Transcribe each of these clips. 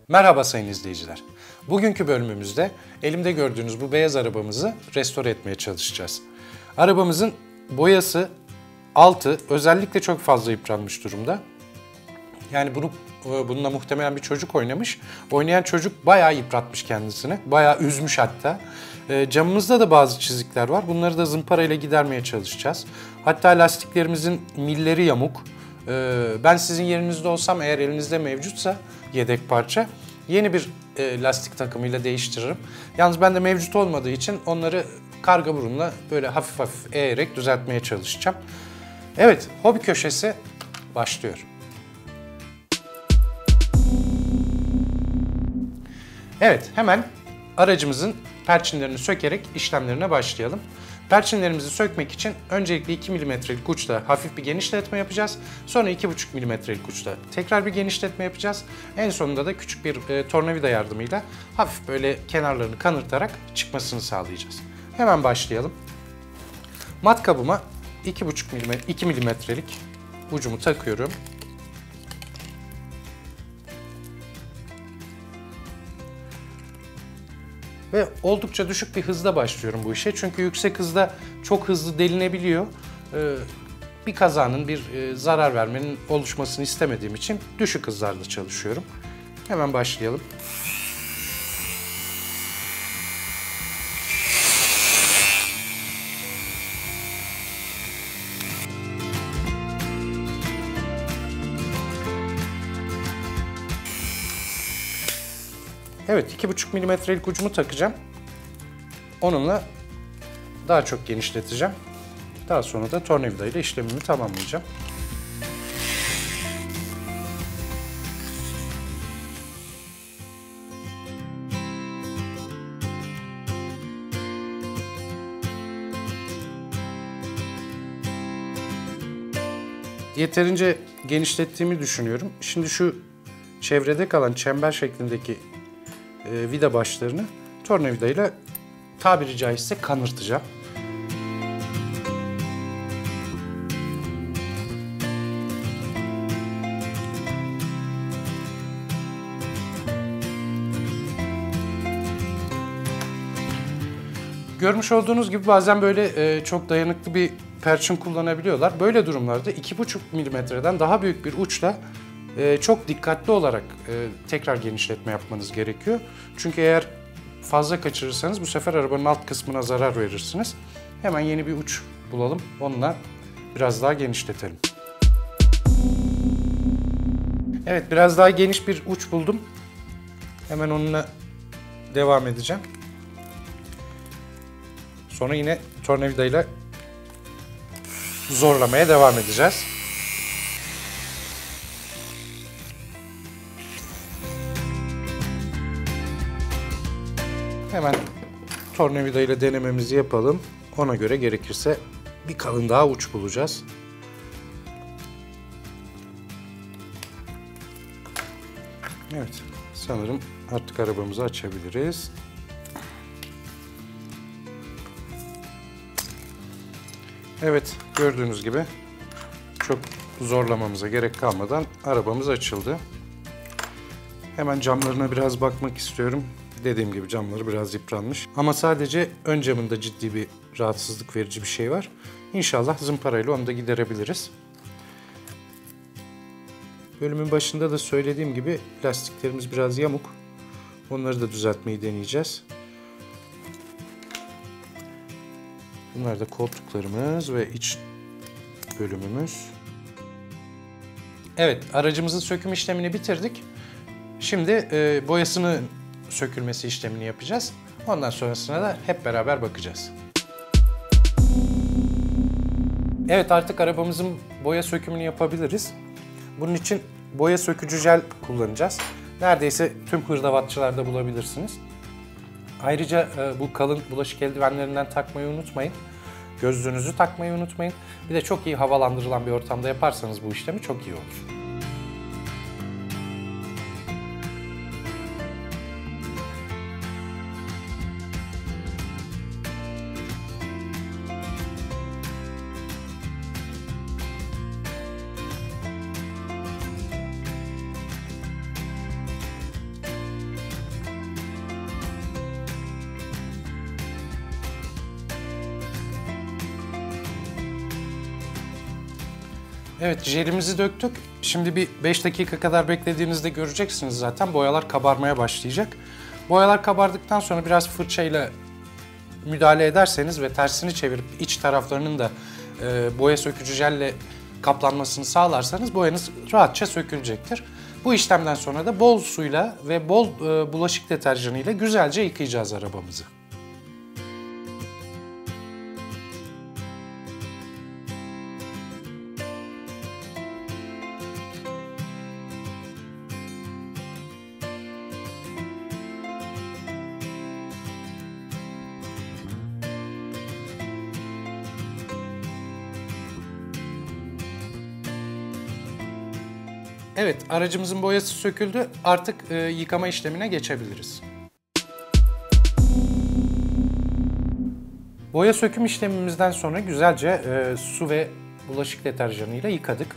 Merhaba sayın izleyiciler. Bugünkü bölümümüzde elimde gördüğünüz bu beyaz arabamızı restore etmeye çalışacağız. Arabamızın boyası, altı özellikle çok fazla yıpranmış durumda. Yani bununla muhtemelen bir çocuk oynamış. Oynayan çocuk bayağı yıpratmış kendisini. Bayağı üzmüş hatta. Camımızda da bazı çizikler var. Bunları da zımpara ile gidermeye çalışacağız. Hatta lastiklerimizin milleri yamuk. Ben sizin yerinizde olsam, eğer elinizde mevcutsa yedek parça, yeni bir lastik takımıyla değiştiririm. Yalnız bende mevcut olmadığı için onları karga burunla böyle hafif hafif eğerek düzeltmeye çalışacağım. Evet, hobi köşesi başlıyor. Evet, hemen aracımızın perçinlerini sökerek işlemlerine başlayalım. Perçinlerimizi sökmek için öncelikle 2 mm'lik uçla hafif bir genişletme yapacağız. Sonra 2,5 mm'lik uçla tekrar bir genişletme yapacağız. En sonunda da küçük bir tornavida yardımıyla hafif böyle kenarlarını kanırtarak çıkmasını sağlayacağız. Hemen başlayalım. Matkabıma 2 mm'lik ucumu takıyorum. Ve oldukça düşük bir hızda başlıyorum bu işe. Çünkü yüksek hızda çok hızlı delinebiliyor. Bir kazanın, bir zarar vermenin oluşmasını istemediğim için düşük hızlarda çalışıyorum. Hemen başlayalım. Evet, 2,5 mm'lik ucumu takacağım. Onunla daha çok genişleteceğim. Daha sonra da tornavida ile işlemimi tamamlayacağım. Yeterince genişlettiğimi düşünüyorum. Şimdi şu çevrede kalan çember şeklindeki vida başlarını tornavida ile tabiri caizse kanırtacağım. Görmüş olduğunuz gibi bazen böyle çok dayanıklı bir perçin kullanabiliyorlar. Böyle durumlarda 2,5 mm'den daha büyük bir uçla çok dikkatli olarak tekrar genişletme yapmanız gerekiyor. Çünkü eğer fazla kaçırırsanız bu sefer arabanın alt kısmına zarar verirsiniz. Hemen yeni bir uç bulalım. Onunla biraz daha genişletelim. Evet, biraz daha geniş bir uç buldum. Hemen onunla devam edeceğim. Sonra yine tornavidayla zorlamaya devam edeceğiz. Hemen tornavida ile denememizi yapalım. Ona göre gerekirse bir kalın daha uç bulacağız. Evet, sanırım artık arabamızı açabiliriz. Evet, gördüğünüz gibi çok zorlamamıza gerek kalmadan arabamız açıldı. Hemen camlarına biraz bakmak istiyorum. Dediğim gibi camları biraz yıpranmış. Ama sadece ön camında ciddi bir rahatsızlık verici bir şey var. İnşallah zımparayla onu da giderebiliriz. Bölümün başında da söylediğim gibi lastiklerimiz biraz yamuk. Onları da düzeltmeyi deneyeceğiz. Bunlar da koltuklarımız ve iç bölümümüz. Evet, aracımızın söküm işlemini bitirdik. Şimdi boyasını sökülmesi işlemini yapacağız. Ondan sonrasına da hep beraber bakacağız. Evet, artık arabamızın boya sökümünü yapabiliriz. Bunun için boya sökücü jel kullanacağız. Neredeyse tüm hırdavatçılarda bulabilirsiniz. Ayrıca bu kalın bulaşık eldivenlerinden takmayı unutmayın. Gözlüğünüzü takmayı unutmayın. Bir de çok iyi havalandırılan bir ortamda yaparsanız bu işlemi çok iyi olur. Evet, jelimizi döktük. Şimdi bir 5 dakika kadar beklediğinizde göreceksiniz zaten boyalar kabarmaya başlayacak. Boyalar kabardıktan sonra biraz fırçayla müdahale ederseniz ve tersini çevirip iç taraflarının da boya sökücü jelle kaplanmasını sağlarsanız boyanız rahatça sökülecektir. Bu işlemden sonra da bol suyla ve bol bulaşık deterjanıyla güzelce yıkayacağız arabamızı. Evet, aracımızın boyası söküldü. Artık yıkama işlemine geçebiliriz. Boya söküm işlemimizden sonra güzelce su ve bulaşık deterjanıyla yıkadık.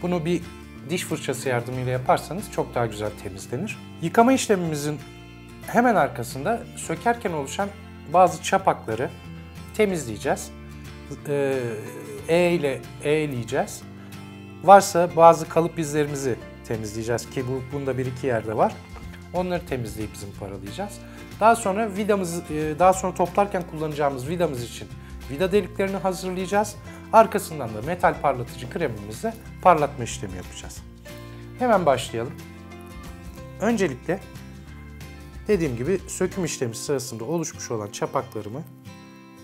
Bunu bir diş fırçası yardımıyla yaparsanız çok daha güzel temizlenir. Yıkama işlemimizin hemen arkasında sökerken oluşan bazı çapakları temizleyeceğiz. ile eğleyeceğiz. Varsa bazı kalıp izlerimizi temizleyeceğiz ki bunda bir iki yerde var. Onları temizleyip zımparalayacağız. Daha sonra daha sonra toplarken kullanacağımız vidamız için vida deliklerini hazırlayacağız. Arkasından da metal parlatıcı kremimizle parlatma işlemi yapacağız. Hemen başlayalım. Öncelikle dediğim gibi söküm işlemi sırasında oluşmuş olan çapaklarımı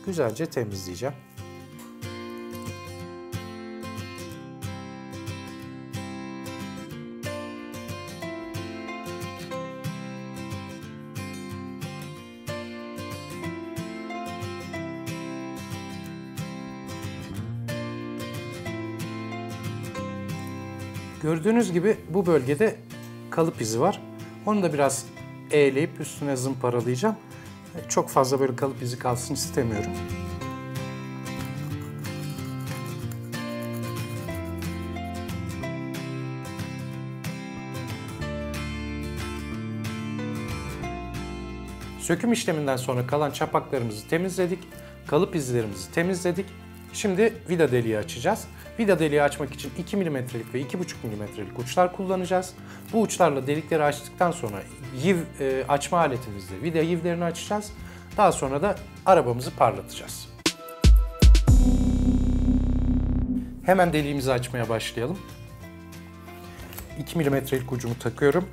güzelce temizleyeceğim. Gördüğünüz gibi bu bölgede kalıp izi var. Onu da biraz eğleyip üstüne zımparalayacağım. Çok fazla böyle kalıp izi kalsın istemiyorum. Söküm işleminden sonra kalan çapaklarımızı temizledik. Kalıp izlerimizi temizledik. Şimdi vida deliği açacağız. Vida deliği açmak için 2 mm'lik ve 2,5 mm'lik uçlar kullanacağız. Bu uçlarla delikleri açtıktan sonra yiv açma aletimizle vida yivlerini açacağız. Daha sonra da arabamızı parlatacağız. Hemen deliğimizi açmaya başlayalım. 2 mm'lik ucumu takıyorum.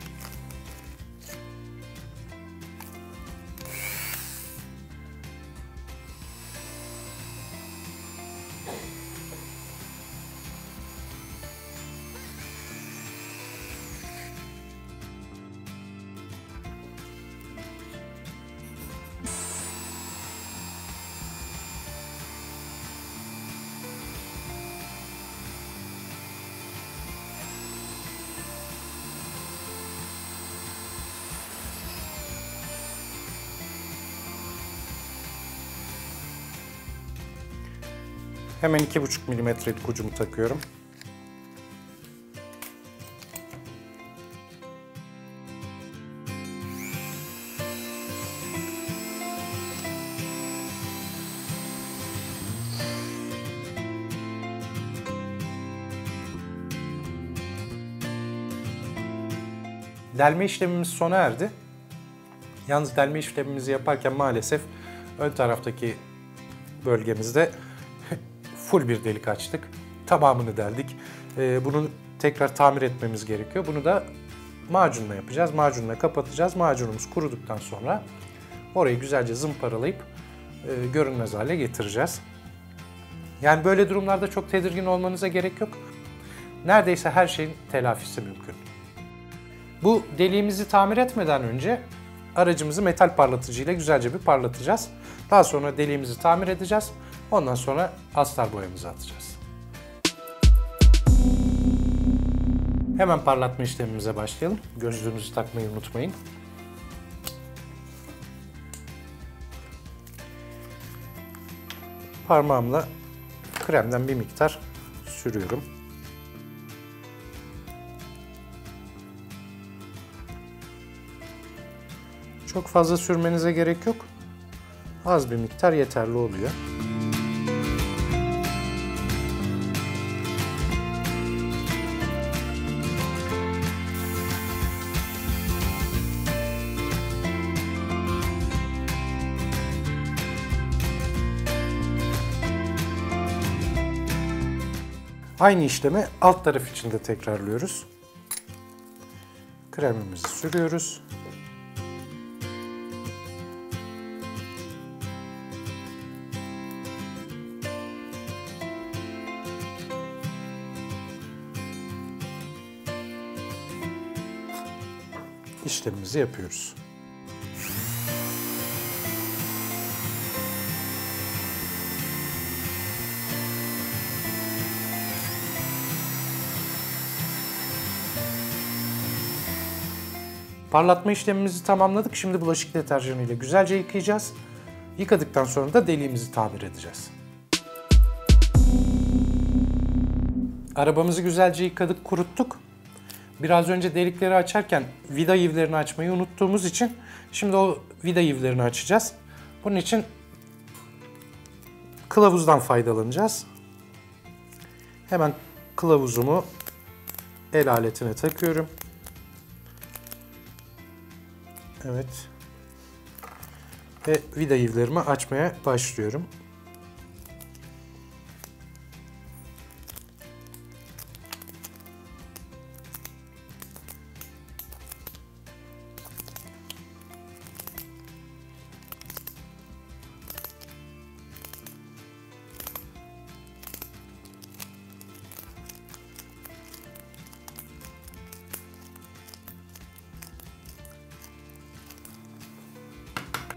Hemen 2,5 mm'lik ucumu takıyorum. Delme işlemimiz sona erdi. Yalnız delme işlemimizi yaparken maalesef ön taraftaki bölgemizde full bir delik açtık. Tamamını deldik. Bunu tekrar tamir etmemiz gerekiyor. Bunu da macunla yapacağız. Macunla kapatacağız. Macunumuz kuruduktan sonra orayı güzelce zımparalayıp görünmez hale getireceğiz. Yani böyle durumlarda çok tedirgin olmanıza gerek yok. Neredeyse her şeyin telafisi mümkün. Bu deliğimizi tamir etmeden önce aracımızı metal parlatıcıyla güzelce bir parlatacağız. Daha sonra deliğimizi tamir edeceğiz. Ondan sonra astar boyamızı atacağız. Hemen parlatma işlemimize başlayalım. Gözlüğünüzü takmayı unutmayın. Parmağımla kremden bir miktar sürüyorum. Çok fazla sürmenize gerek yok. Az bir miktar yeterli oluyor. Aynı işlemi alt taraf için de tekrarlıyoruz. Kremimizi sürüyoruz. İşlemimizi yapıyoruz. Parlatma işlemimizi tamamladık. Şimdi bulaşık deterjanı ile güzelce yıkayacağız. Yıkadıktan sonra da deliğimizi tamir edeceğiz. Arabamızı güzelce yıkadık, kuruttuk. Biraz önce delikleri açarken vida yivlerini açmayı unuttuğumuz için şimdi o vida yivlerini açacağız. Bunun için kılavuzdan faydalanacağız. Hemen kılavuzumu el aletine takıyorum. Evet. Ve vida yivlerimi açmaya başlıyorum.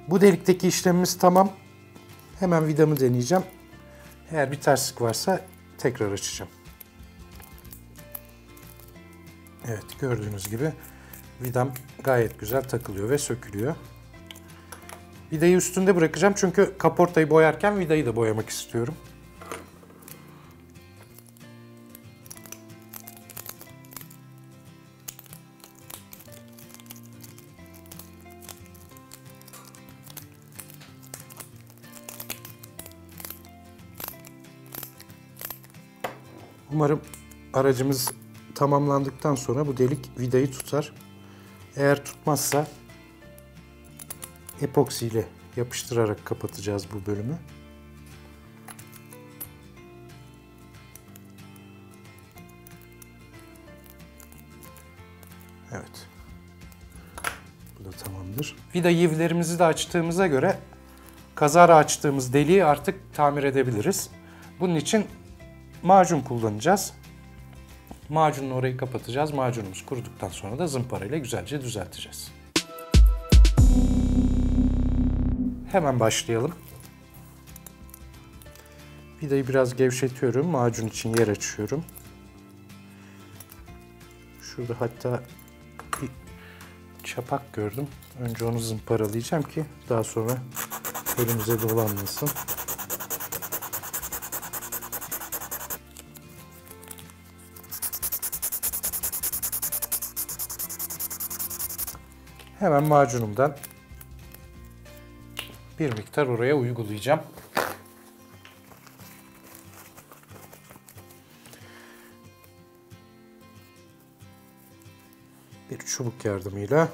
Bu delikteki işlemimiz tamam. Hemen vidamı deneyeceğim. Eğer bir terslik varsa tekrar açacağım. Evet, gördüğünüz gibi vidam gayet güzel takılıyor ve sökülüyor. Vidayı üstünde bırakacağım çünkü kaportayı boyarken vidayı da boyamak istiyorum. Umarım aracımız tamamlandıktan sonra bu delik vidayı tutar. Eğer tutmazsa epoksi ile yapıştırarak kapatacağız bu bölümü. Evet. Bu da tamamdır. Vida yivlerimizi de açtığımıza göre kazara açtığımız deliği artık tamir edebiliriz. Bunun için macun kullanacağız. Macunla orayı kapatacağız. Macunumuz kuruduktan sonra da zımparayla güzelce düzelteceğiz. Hemen başlayalım. Vidayı biraz gevşetiyorum. Macun için yer açıyorum. Şurada hatta bir çapak gördüm. Önce onu zımparalayacağım ki daha sonra elimize dolanmasın. Hemen macunumdan bir miktar oraya uygulayacağım. Bir çubuk yardımıyla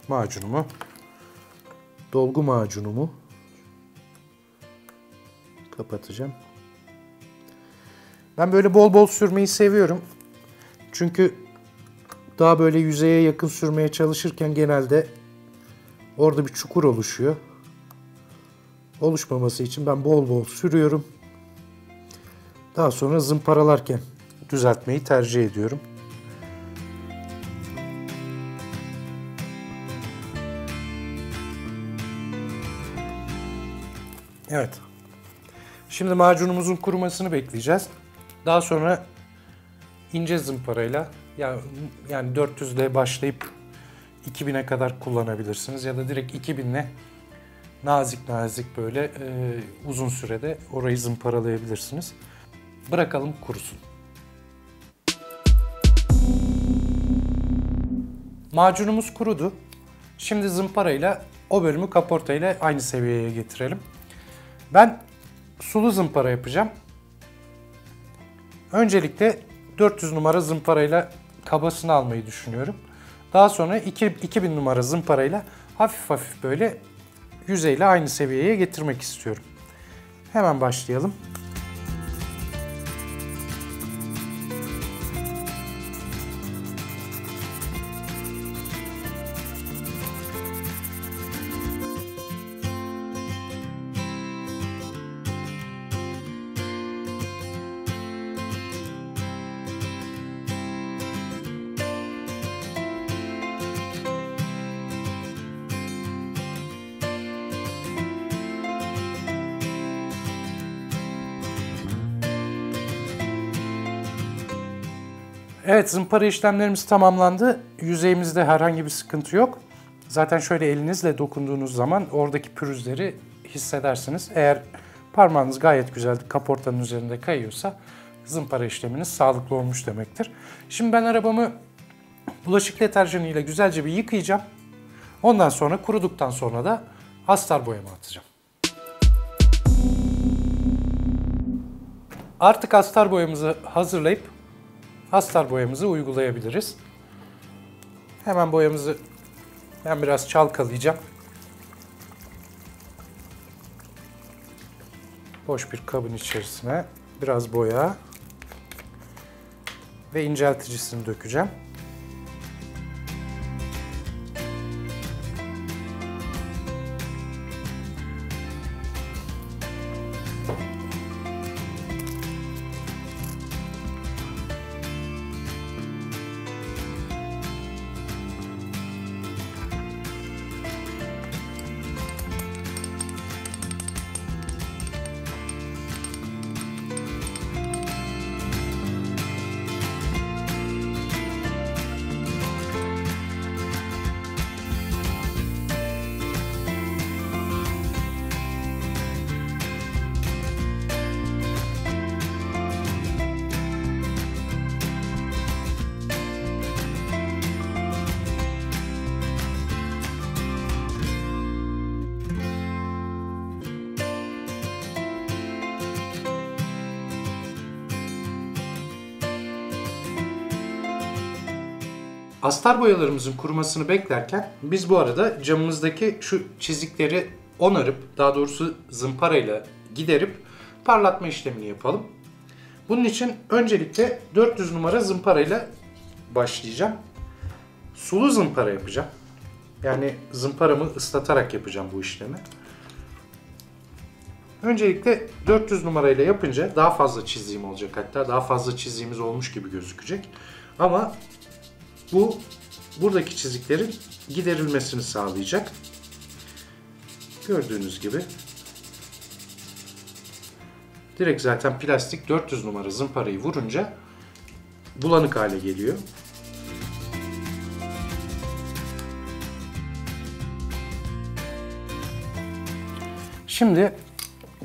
macunumu, dolgu macunumu kapatacağım. Ben böyle bol bol sürmeyi seviyorum. Çünkü daha böyle yüzeye yakın sürmeye çalışırken genelde orada bir çukur oluşuyor. Oluşmaması için ben bol bol sürüyorum. Daha sonra zımparalarken düzeltmeyi tercih ediyorum. Evet. Şimdi macunumuzun kurumasını bekleyeceğiz. Daha sonra ince zımparayla yani 400 ile başlayıp 2000'e kadar kullanabilirsiniz ya da direkt 2000 ile nazik nazik böyle uzun sürede orayı zımparalayabilirsiniz. Bırakalım kurusun. Macunumuz kurudu. Şimdi zımparayla o bölümü kaportayla aynı seviyeye getirelim. Ben sulu zımpara yapacağım. Öncelikle 400 numara zımparayla kabasını almayı düşünüyorum. Daha sonra 2000 numara zımparayla hafif hafif böyle yüzeyle aynı seviyeye getirmek istiyorum. Hemen başlayalım. Evet, zımpara işlemlerimiz tamamlandı. Yüzeyimizde herhangi bir sıkıntı yok. Zaten şöyle elinizle dokunduğunuz zaman oradaki pürüzleri hissedersiniz. Eğer parmağınız gayet güzel kaportanın üzerinde kayıyorsa zımpara işleminiz sağlıklı olmuş demektir. Şimdi ben arabamı bulaşık deterjanıyla güzelce bir yıkayacağım. Ondan sonra kuruduktan sonra da astar boyama atacağım. Artık astar boyamızı hazırlayıp astar boyamızı uygulayabiliriz. Hemen boyamızı ben biraz çalkalayacağım. Boş bir kabın içerisine biraz boya ve incelticisini dökeceğim. Astar boyalarımızın kurumasını beklerken biz bu arada camımızdaki şu çizikleri onarıp, daha doğrusu zımparayla giderip parlatma işlemini yapalım. Bunun için öncelikle 400 numara zımparayla başlayacağım. Sulu zımpara yapacağım. Yani zımparamı ıslatarak yapacağım bu işlemi. Öncelikle 400 numarayla yapınca daha fazla çiziğim olacak, hatta daha fazla çiziğimiz olmuş gibi gözükecek. Ama bu buradaki çiziklerin giderilmesini sağlayacak. Gördüğünüz gibi direkt zaten plastik 400 numara zımparayı vurunca bulanık hale geliyor. Şimdi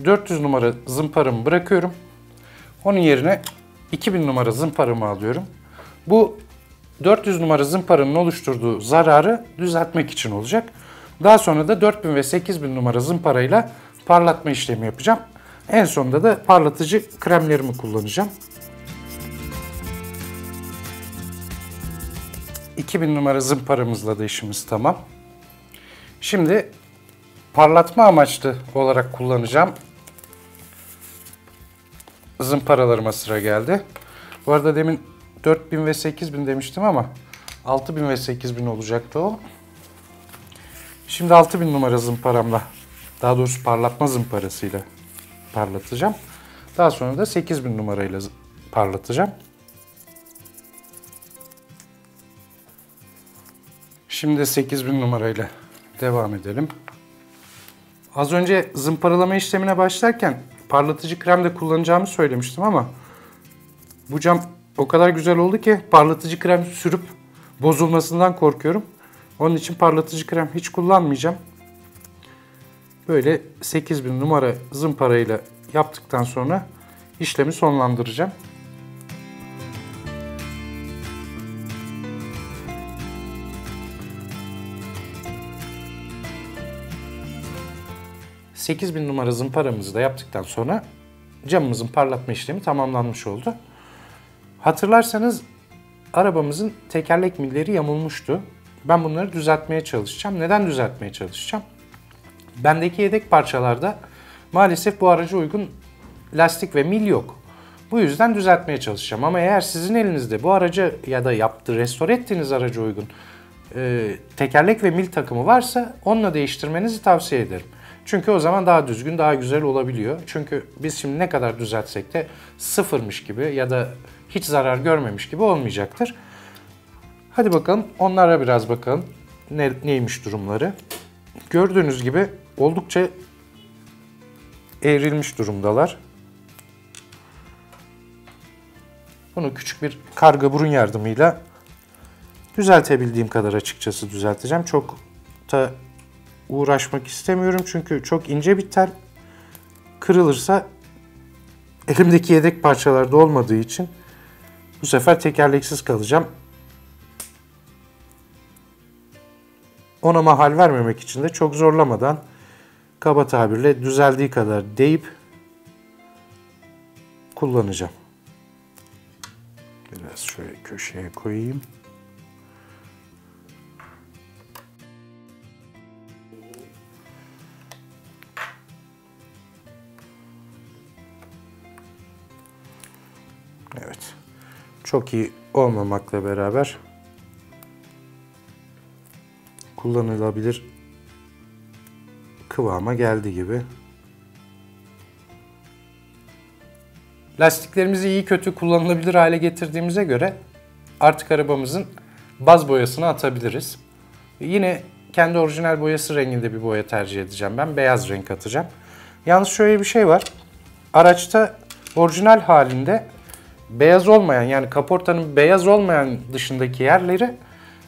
400 numara zımparamı bırakıyorum. Onun yerine 2000 numara zımparamı alıyorum. Bu 400 numara zımparanın oluşturduğu zararı düzeltmek için olacak. Daha sonra da 4000 ve 8000 numara zımparayla parlatma işlemi yapacağım. En sonunda da parlatıcı kremlerimi kullanacağım. 2000 numara zımparamızla da işimiz tamam. Şimdi parlatma amaçlı olarak kullanacağım zımparalarıma sıra geldi. Bu arada demin 4000 ve 8000 demiştim ama 6000 ve 8000 olacaktı o. Şimdi 6000 numara zımparamla, daha doğrusu parlatma zımparasıyla parlatacağım. Daha sonra da 8000 numarayla parlatacağım. Şimdi 8000 numarayla devam edelim. Az önce zımparalama işlemine başlarken parlatıcı krem de kullanacağımı söylemiştim ama bu cam o kadar güzel oldu ki parlatıcı krem sürüp bozulmasından korkuyorum. Onun için parlatıcı krem hiç kullanmayacağım. Böyle 8000 numara zımparayla yaptıktan sonra işlemi sonlandıracağım. ...8000 numara zımparamızı da yaptıktan sonra camımızın parlatma işlemi tamamlanmış oldu. Hatırlarsanız arabamızın tekerlek milleri yamulmuştu. Ben bunları düzeltmeye çalışacağım. Neden düzeltmeye çalışacağım? Bendeki yedek parçalarda maalesef bu araca uygun lastik ve mil yok. Bu yüzden düzeltmeye çalışacağım. Ama eğer sizin elinizde bu araca ya da restore ettiğiniz araca uygun tekerlek ve mil takımı varsa onunla değiştirmenizi tavsiye ederim. Çünkü o zaman daha düzgün, daha güzel olabiliyor. Çünkü biz şimdi ne kadar düzeltsek de sıfırmış gibi ya da hiç zarar görmemiş gibi olmayacaktır. Hadi bakalım onlara biraz bakalım neymiş durumları. Gördüğünüz gibi oldukça eğrilmiş durumdalar. Bunu küçük bir karga burun yardımıyla düzeltebildiğim kadar açıkçası düzelteceğim. Çok da uğraşmak istemiyorum çünkü çok ince bir tel, kırılırsa elimdeki yedek parçalarda olmadığı için bu sefer tekerleksiz kalacağım. Ona mahal vermemek için de çok zorlamadan, kaba tabirle düzeldiği kadar deyip kullanacağım. Biraz şöyle köşeye koyayım. Evet. Çok iyi olmamakla beraber kullanılabilir kıvama geldi gibi. Lastiklerimizi iyi kötü kullanılabilir hale getirdiğimize göre artık arabamızın baz boyasını atabiliriz. Yine kendi orijinal boyası renginde bir boya tercih edeceğim ben. Beyaz renk atacağım. Yalnız şöyle bir şey var. Araçta orijinal halinde beyaz olmayan, yani kaportanın beyaz olmayan dışındaki yerleri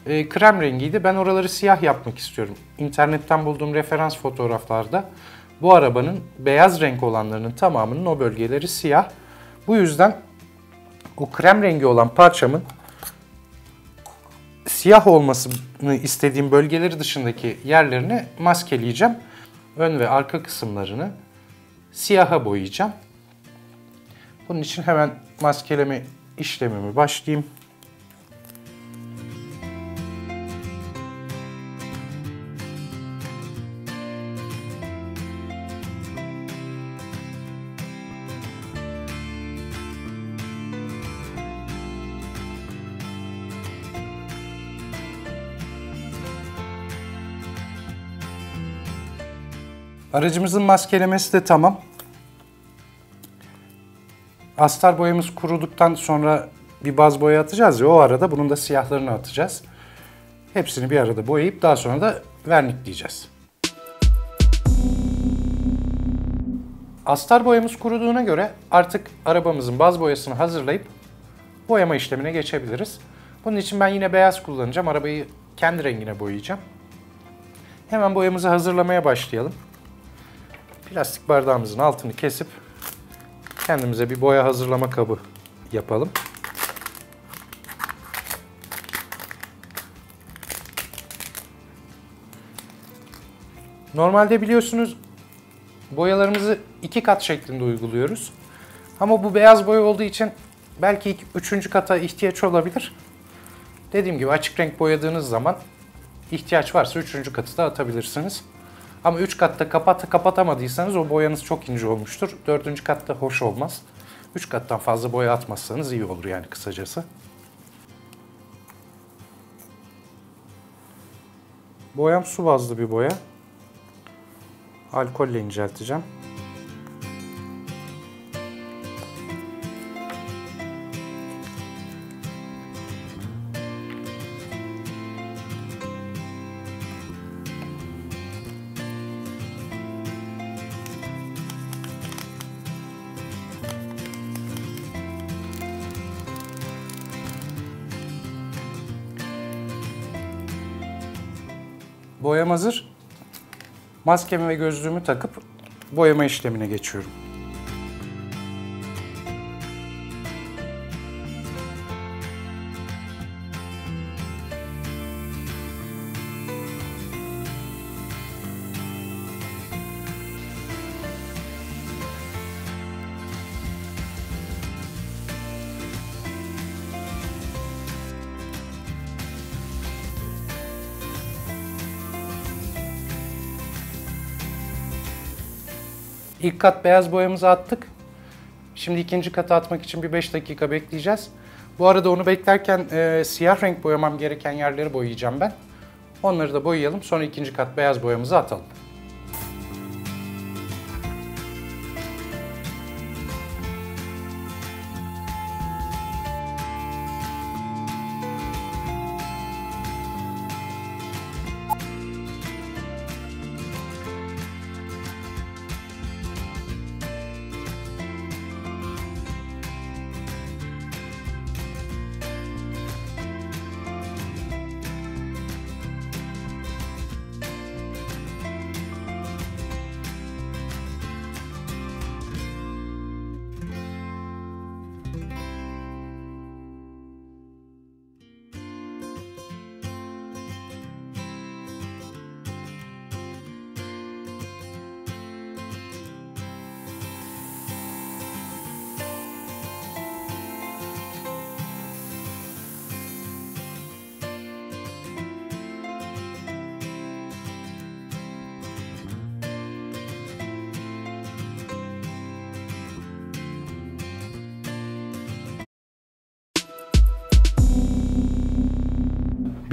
krem rengiydi. Ben oraları siyah yapmak istiyorum. İnternetten bulduğum referans fotoğraflarda bu arabanın beyaz renk olanlarının tamamının o bölgeleri siyah. Bu yüzden o krem rengi olan parçamın siyah olmasını istediğim bölgeleri dışındaki yerlerini maskeleyeceğim. Ön ve arka kısımlarını siyaha boyayacağım. Bunun için hemen maskeleme işlemimi başlayayım. Aracımızın maskelemesi de tamam. Astar boyamız kuruduktan sonra bir baz boya atacağız ya, o arada bunun da siyahlarını atacağız. Hepsini bir arada boyayıp daha sonra da vernikleyeceğiz. Astar boyamız kuruduğuna göre artık arabamızın baz boyasını hazırlayıp boyama işlemine geçebiliriz. Bunun için ben yine beyaz kullanacağım. Arabayı kendi rengine boyayacağım. Hemen boyamızı hazırlamaya başlayalım. Plastik bardağımızın altını kesip kendimize bir boya hazırlama kabı yapalım. Normalde biliyorsunuz boyalarımızı 2 kat şeklinde uyguluyoruz. Ama bu beyaz boya olduğu için belki 3. kata ihtiyaç olabilir. Dediğim gibi açık renk boyadığınız zaman ihtiyaç varsa 3. katı da atabilirsiniz. Ama 3 katta kapatamadıysanız o boyanız çok ince olmuştur. 4. katta hoş olmaz. 3 kattan fazla boya atmazsanız iyi olur yani kısacası. Boyam su bazlı bir boya. Alkolle incelteceğim. Boyam hazır. Maskemi ve gözlüğümü takıp boyama işlemine geçiyorum. İlk kat beyaz boyamızı attık. Şimdi ikinci katı atmak için bir 5 dakika bekleyeceğiz. Bu arada onu beklerken siyah renk boyamam gereken yerleri boyayacağım ben. Onları da boyayalım. Sonra ikinci kat beyaz boyamızı atalım.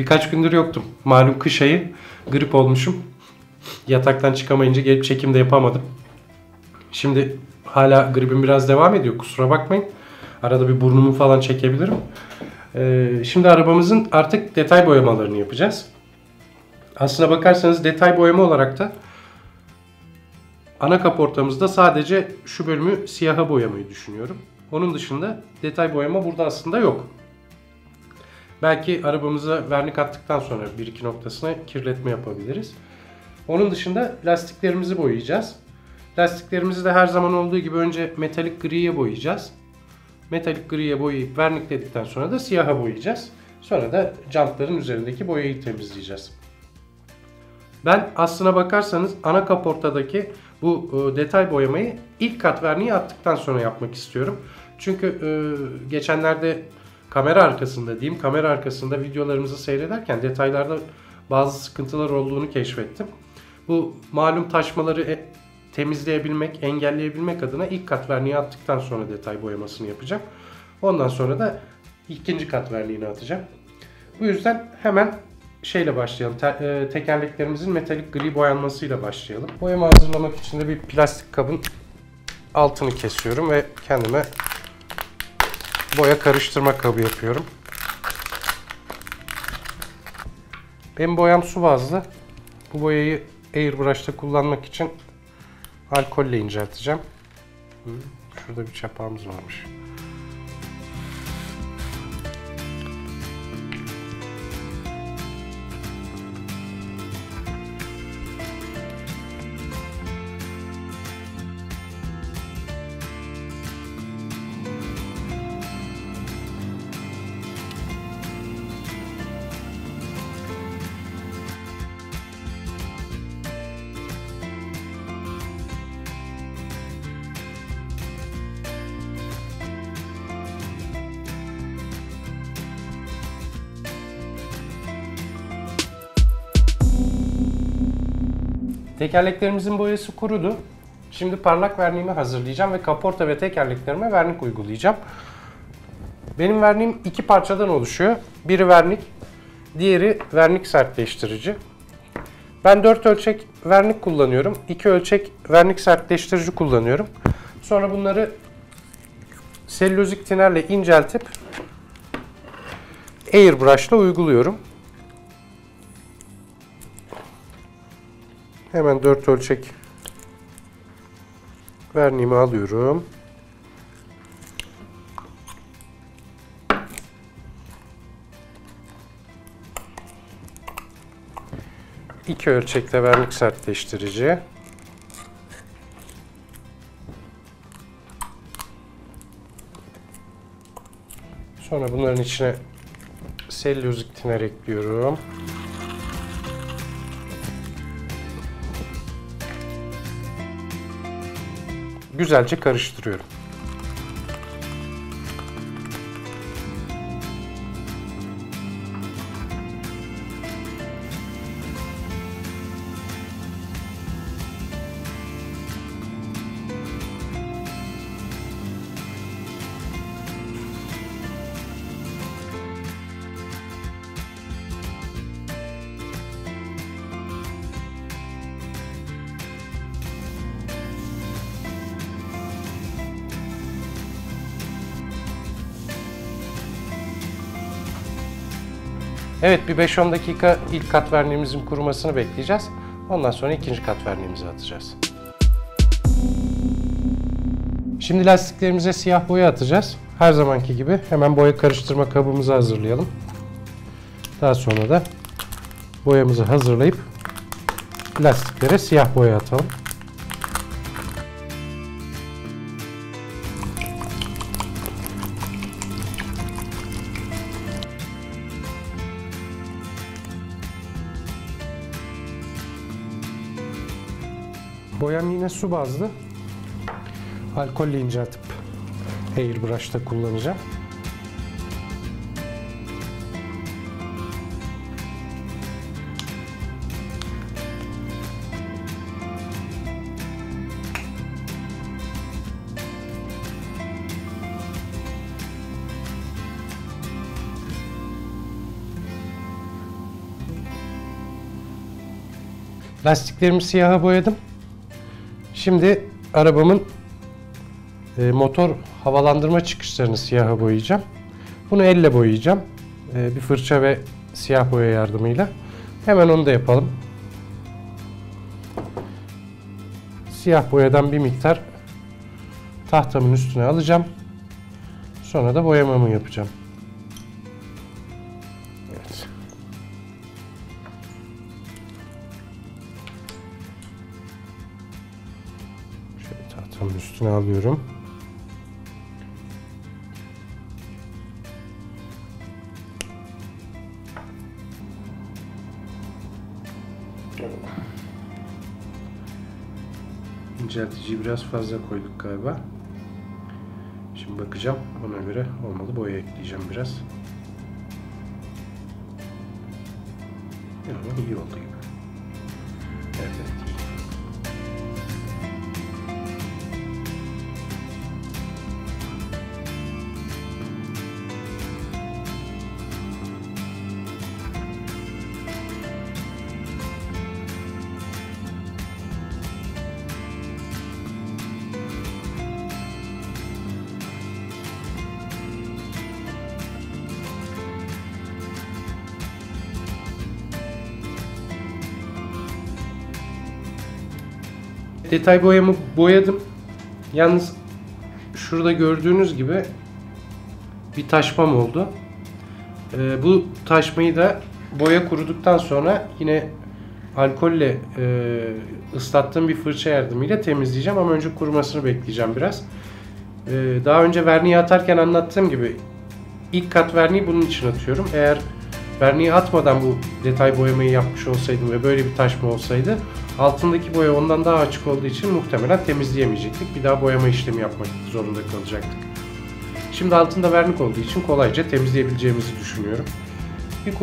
Birkaç gündür yoktum. Malum kış ayı, grip olmuşum. Yataktan çıkamayınca gelip çekim de yapamadım. Şimdi hala gribim biraz devam ediyor. Kusura bakmayın. Arada bir burnumu falan çekebilirim. Şimdi arabamızın artık detay boyamalarını yapacağız. Aslına bakarsanız detay boyama olarak da ana kaportamızda sadece şu bölümü siyaha boyamayı düşünüyorum. Onun dışında detay boyama burada aslında yok. Belki arabamıza vernik attıktan sonra bir iki noktasına kirletme yapabiliriz. Onun dışında lastiklerimizi boyayacağız. Lastiklerimizi de her zaman olduğu gibi önce metalik griye boyayacağız. Metalik griye boyayıp vernikledikten sonra da siyaha boyayacağız. Sonra da jantların üzerindeki boyayı temizleyeceğiz. Ben aslına bakarsanız ana kaportadaki bu detay boyamayı ilk kat verniği attıktan sonra yapmak istiyorum. Çünkü geçenlerde kamera arkasında videolarımızı seyrederken detaylarda bazı sıkıntılar olduğunu keşfettim. Bu malum taşmaları temizleyebilmek, engelleyebilmek adına ilk kat verniği attıktan sonra detay boyamasını yapacağım. Ondan sonra da ikinci kat verniğini atacağım. Bu yüzden hemen şeyle başlayalım. Tekerleklerimizin metalik gri boyanmasıyla başlayalım. Boyama hazırlamak için de bir plastik kabın altını kesiyorum ve kendime boya karıştırma kabı yapıyorum. Benim boyam su bazlı. Bu boyayı airbrush'ta kullanmak için alkolle incelteceğim. Şurada bir çapağımız varmış. Tekerleklerimizin boyası kurudu. Şimdi parlak verniğimi hazırlayacağım ve kaporta ve tekerleklerime vernik uygulayacağım. Benim verniğim iki parçadan oluşuyor. Biri vernik, diğeri vernik sertleştirici. Ben 4 ölçek vernik kullanıyorum. 2 ölçek vernik sertleştirici kullanıyorum. Sonra bunları selülozik tinerle inceltip airbrush ile uyguluyorum. Hemen 4 ölçek verniğimi alıyorum. İki ölçekte vernik sertleştirici. Sonra bunların içine selülozik tiner ekliyorum. Güzelce karıştırıyorum. Evet, bir 5-10 dakika ilk kat verniğimizin kurumasını bekleyeceğiz. Ondan sonra ikinci kat verniğimizi atacağız. Şimdi lastiklerimize siyah boya atacağız. Her zamanki gibi hemen boya karıştırma kabımızı hazırlayalım. Daha sonra da boyamızı hazırlayıp lastiklere siyah boya atalım. Boyam yine su bazlı. Alkolle inceltip airbrush'ta kullanacağım. Lastiklerimi siyaha boyadım. Şimdi arabamın motor havalandırma çıkışlarını siyaha boyayacağım. Bunu elle boyayacağım. Bir fırça ve siyah boya yardımıyla. Hemen onu da yapalım. Siyah boyadan bir miktar tahtamın üstüne alacağım. Sonra da boyamamı yapacağım. Evet. Şöyle tahtamın üstüne alıyorum. İncelticiyi biraz fazla koyduk galiba. Şimdi bakacağım. Ona göre olmalı. Boya ekleyeceğim biraz. Yani iyi oldu gibi. Evet, iyi. Detay boyamı boyadım. Yalnız şurada gördüğünüz gibi bir taşmam oldu. Bu taşmayı da boya kuruduktan sonra yine alkolle ıslattığım bir fırça yardımıyla temizleyeceğim ama önce kurumasını bekleyeceğim biraz. Daha önce verniği atarken anlattığım gibi ilk kat verniği bunun için atıyorum. Eğer verniği atmadan bu detay boyamayı yapmış olsaydım ve böyle bir taşma olsaydı altındaki boya ondan daha açık olduğu için muhtemelen temizleyemeyecektik. Bir daha boyama işlemi yapmak zorunda kalacaktık. Şimdi altında vernik olduğu için kolayca temizleyebileceğimizi düşünüyorum. Bir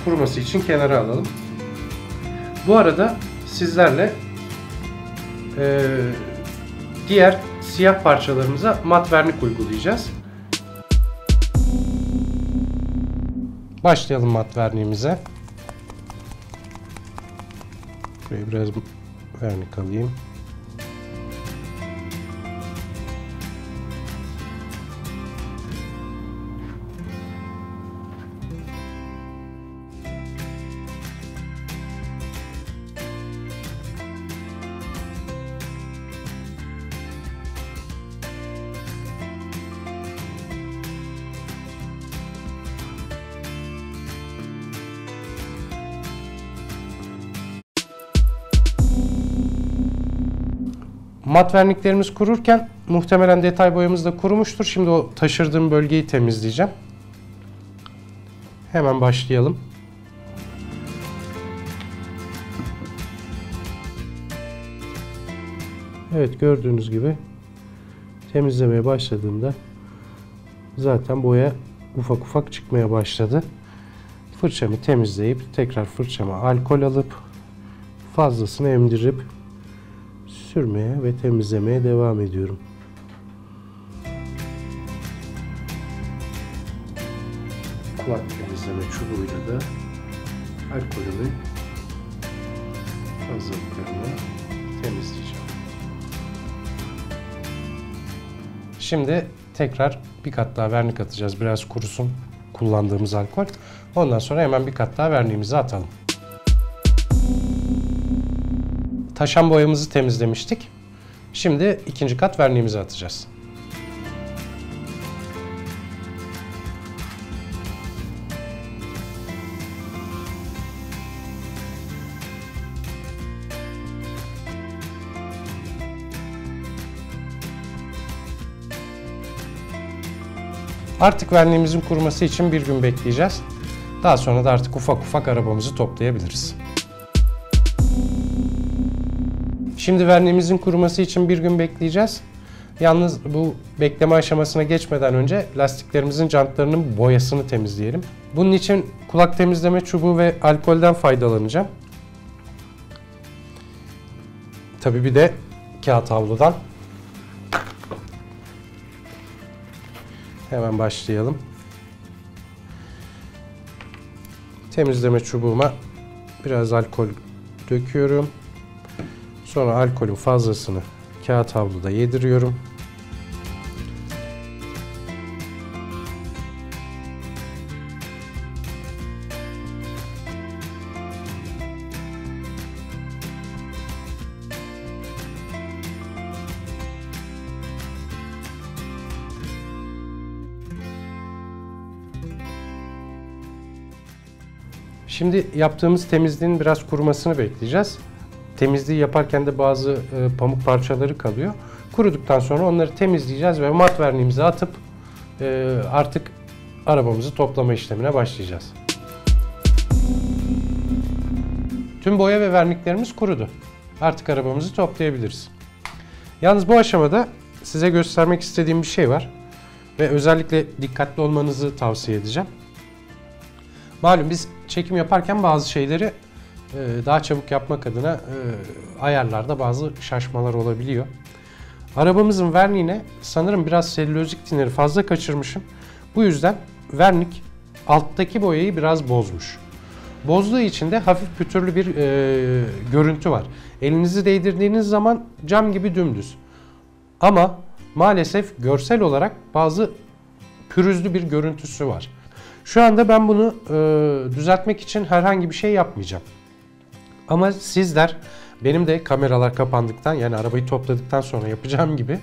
kuruması için kenara alalım. Bu arada sizlerle diğer siyah parçalarımıza mat vernik uygulayacağız. Başlayalım mat verniğimize. Buraya biraz vernik alayım. Mat verniklerimiz kururken muhtemelen detay boyamız da kurumuştur. Şimdi o taşırdığım bölgeyi temizleyeceğim. Hemen başlayalım. Evet, gördüğünüz gibi temizlemeye başladığımda zaten boya ufak ufak çıkmaya başladı. Fırçamı temizleyip tekrar fırçama alkol alıp fazlasını emdirip sürmeye ve temizlemeye devam ediyorum. Kulak temizleme çubuğuyla da alkolümün fazlalıklarını temizleyeceğim. Şimdi tekrar bir kat daha vernik atacağız. Biraz kurusun kullandığımız alkol. Ondan sonra hemen bir kat daha verniğimizi atalım. Taşan boyamızı temizlemiştik. Şimdi ikinci kat verniğimizi atacağız. Artık verniğimizin kuruması için bir gün bekleyeceğiz. Daha sonra da artık ufak ufak arabamızı toplayabiliriz. Şimdi verniğimizin kuruması için bir gün bekleyeceğiz. Yalnız bu bekleme aşamasına geçmeden önce lastiklerimizin jantlarının boyasını temizleyelim. Bunun için kulak temizleme çubuğu ve alkolden faydalanacağım. Tabii bir de kağıt havludan. Hemen başlayalım. Temizleme çubuğuma biraz alkol döküyorum. Sonra alkolün fazlasını kağıt havluda yediriyorum. Şimdi yaptığımız temizliğin biraz kurumasını bekleyeceğiz. Temizliği yaparken de bazı pamuk parçaları kalıyor. Kuruduktan sonra onları temizleyeceğiz ve mat verniğimizi atıp artık arabamızı toplama işlemine başlayacağız. Tüm boya ve verniklerimiz kurudu. Artık arabamızı toplayabiliriz. Yalnız bu aşamada size göstermek istediğim bir şey var. Ve özellikle dikkatli olmanızı tavsiye edeceğim. Malum biz çekim yaparken bazı şeyleri daha çabuk yapmak adına ayarlarda bazı şaşmalar olabiliyor. Arabamızın verniğine sanırım biraz selülozik tineri fazla kaçırmışım. Bu yüzden vernik alttaki boyayı biraz bozmuş. Bozduğu için de hafif pütürlü bir görüntü var. Elinizi değdirdiğiniz zaman cam gibi dümdüz. Ama maalesef görsel olarak bazı pürüzlü bir görüntüsü var. Şu anda ben bunu düzeltmek için herhangi bir şey yapmayacağım. Ama sizler, benim de kameralar kapandıktan, yani arabayı topladıktan sonra yapacağım gibi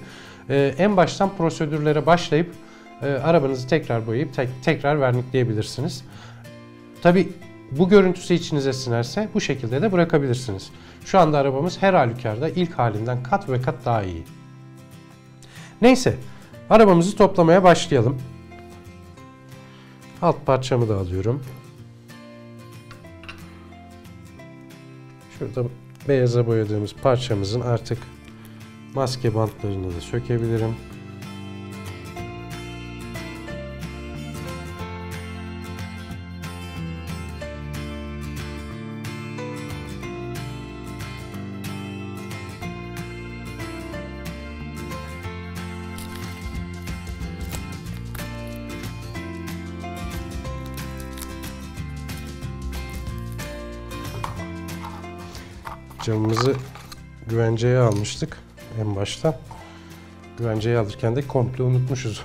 en baştan prosedürlere başlayıp arabanızı tekrar boyayıp tekrar vernikleyebilirsiniz. Tabi bu görüntüsü içinize sinerse bu şekilde de bırakabilirsiniz. Şu anda arabamız her halükarda ilk halinden kat ve kat daha iyi. Neyse, arabamızı toplamaya başlayalım. Alt parçamı da alıyorum. Şurada beyaza boyadığımız parçamızın artık maske bantlarını da sökebilirim. Camımızı güvenceye almıştık en başta. Güvenceye alırken de komple unutmuşuz.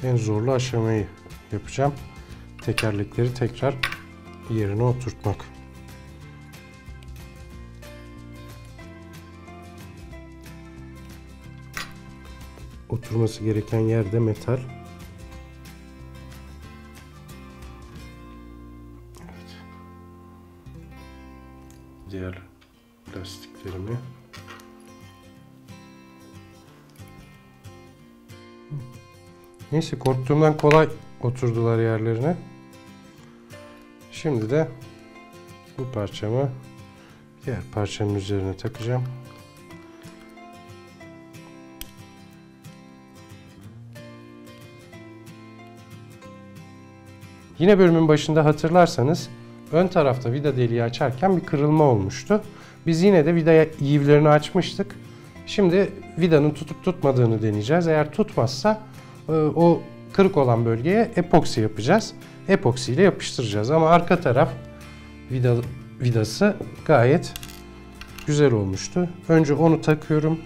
En zorlu aşamayı yapacağım. Tekerlekleri tekrar yerine oturtmak. Oturması gereken yerde metal. Evet. Diğer lastiklerimi. Neyse, korktuğumdan kolay oturdular yerlerine. Şimdi de bu parçamı diğer parçanın üzerine takacağım. Yine bölümün başında hatırlarsanız ön tarafta vida deliği açarken bir kırılma olmuştu. Biz yine de vida yivlerini açmıştık. Şimdi vidanın tutup tutmadığını deneyeceğiz. Eğer tutmazsa o kırık olan bölgeye epoksi yapacağız. Epoksi ile yapıştıracağız. Ama arka taraf vidası gayet güzel olmuştu. Önce onu takıyorum.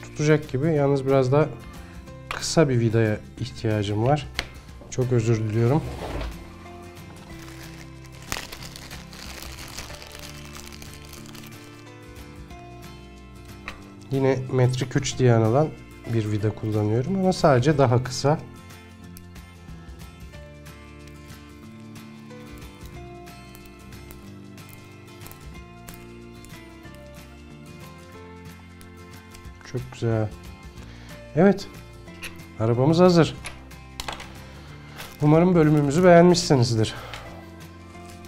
Tutacak gibi. Yalnız biraz daha kısa bir vidaya ihtiyacım var. Çok özür diliyorum. Yine metrik 3 diye anılan bir vida kullanıyorum ama sadece daha kısa. Çok güzel. Evet. Arabamız hazır. Umarım bölümümüzü beğenmişsinizdir.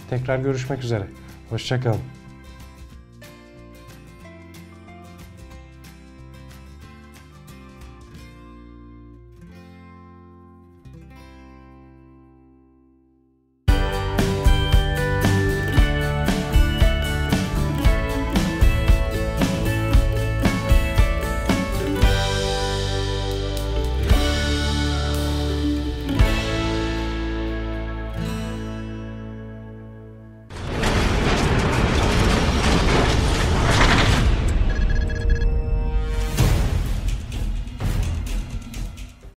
Tekrar görüşmek üzere. Hoşça kalın.